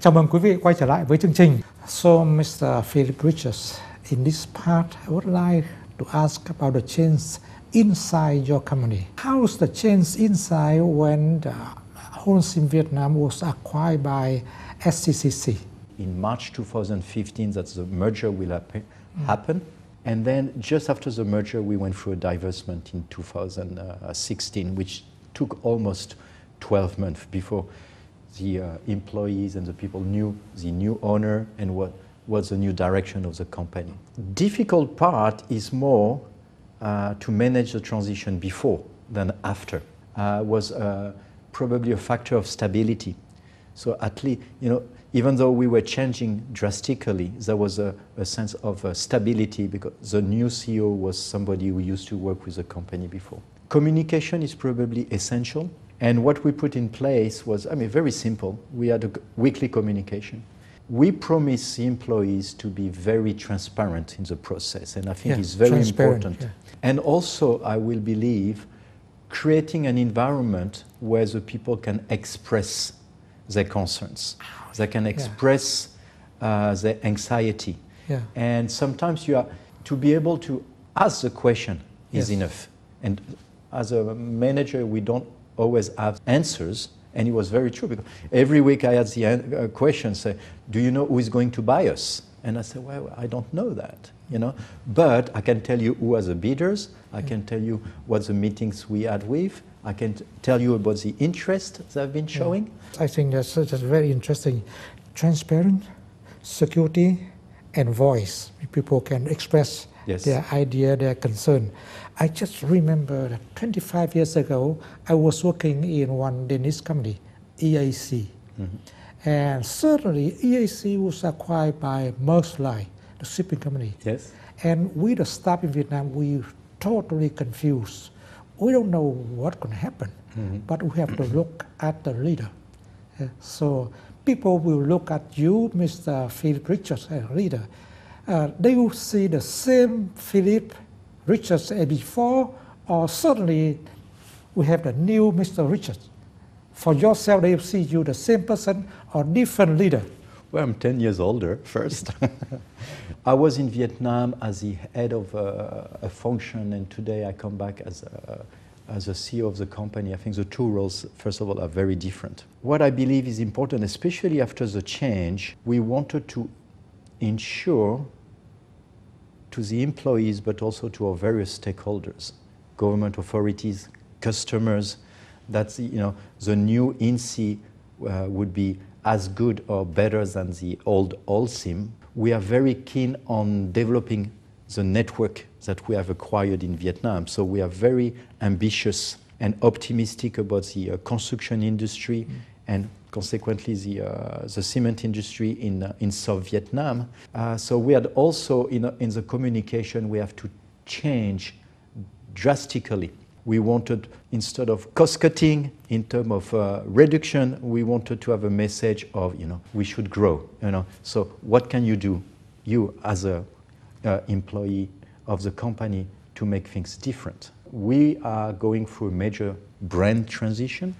Chào mừng quý vị quay trở lại với chương trình. So, Mr. Philip Richards, in this part, I would like to ask about the change inside your company. How is the change inside when the Holcim Vietnam was acquired by SCCC? In March 2015, that the merger will happen. And then just after the merger, we went through a divestment in 2016, which took almost 12 months before the employees and the people knew the new owner and what was the new direction of the company. Difficult part is more to manage the transition before than after. Was probably a factor of stability. So at least, even though we were changing drastically, there was a sense of stability because the new CEO was somebody who used to work with the company before. Communication is probably essential. And what we put in place was, very simple. We had a weekly communication. We promised the employees to be very transparent in the process, and I think it's very important. Yeah. And also, I will believe, creating an environment where the people can express their concerns. They can express their anxiety. Yeah. And sometimes to be able to ask the question is enough. And as a manager, we don't always have answers, and it was very true because every week I had the question say, do you know who is going to buy us? And I said, well, I don't know that, but I can tell you who are the bidders, I can tell you what the meetings we had with, I can tell you about the interest they've been showing. I think that's very interesting. Transparent, security, and voice. People can express their idea, their concern. I just remember that 25 years ago, I was working in one Danish company, EAC. Mm-hmm. And certainly EAC was acquired by Maersk Line, the shipping company. Yes. And we, the staff in Vietnam, we totally confused. We don't know what's going to happen, but we have to look at the leader. So people will look at you, Mr. Philip Richards, as a leader. They will see the same Philip Richards as before, or certainly we have the new Mr. Richards. For yourself, they will see you the same person or different leader. Well, I'm 10 years older first. I was in Vietnam as the head of a function, and today I come back as a CEO of the company. I think the two roles, first of all, are very different. What I believe is important, especially after the change, we wanted to ensure to the employees, but also to our various stakeholders, government authorities, customers, that the new Insee would be as good or better than the old Holcim. We are very keen on developing the network that we have acquired in Vietnam. So we are very ambitious and optimistic about the construction industry and consequently the cement industry in South Vietnam. So we had also, in the communication, we have to change drastically. We wanted, instead of cost cutting in terms of reduction, we wanted to have a message of, we should grow. So what can you do, you as a employee of the company, to make things different? We are going through a major brand transition.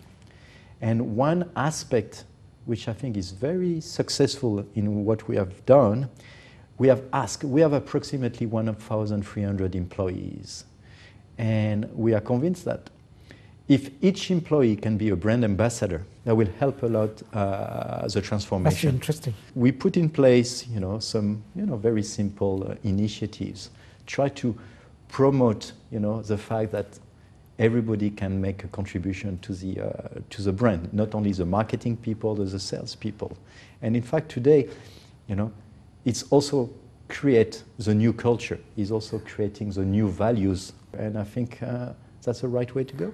And one aspect which I think is very successful in what we have done, we have approximately 1,300 employees. And we are convinced that if each employee can be a brand ambassador, that will help a lot the transformation. That's interesting. We put in place, some, very simple initiatives. Try to promote, the fact that everybody can make a contribution to the brand, not only the marketing people, but the sales people. And in fact, today, it's also create the new culture, is also creating the new values. And I think that's the right way to go.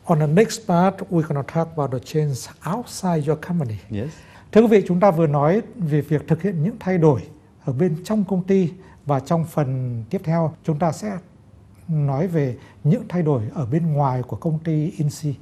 On the next part, we're going to talk about the change outside your company. Yes. Thưa quý vị, chúng ta vừa nói về việc thực hiện những thay đổi ở bên trong công ty, và trong phần tiếp theo chúng ta sẽ nói về những thay đổi ở bên ngoài của công ty Insee.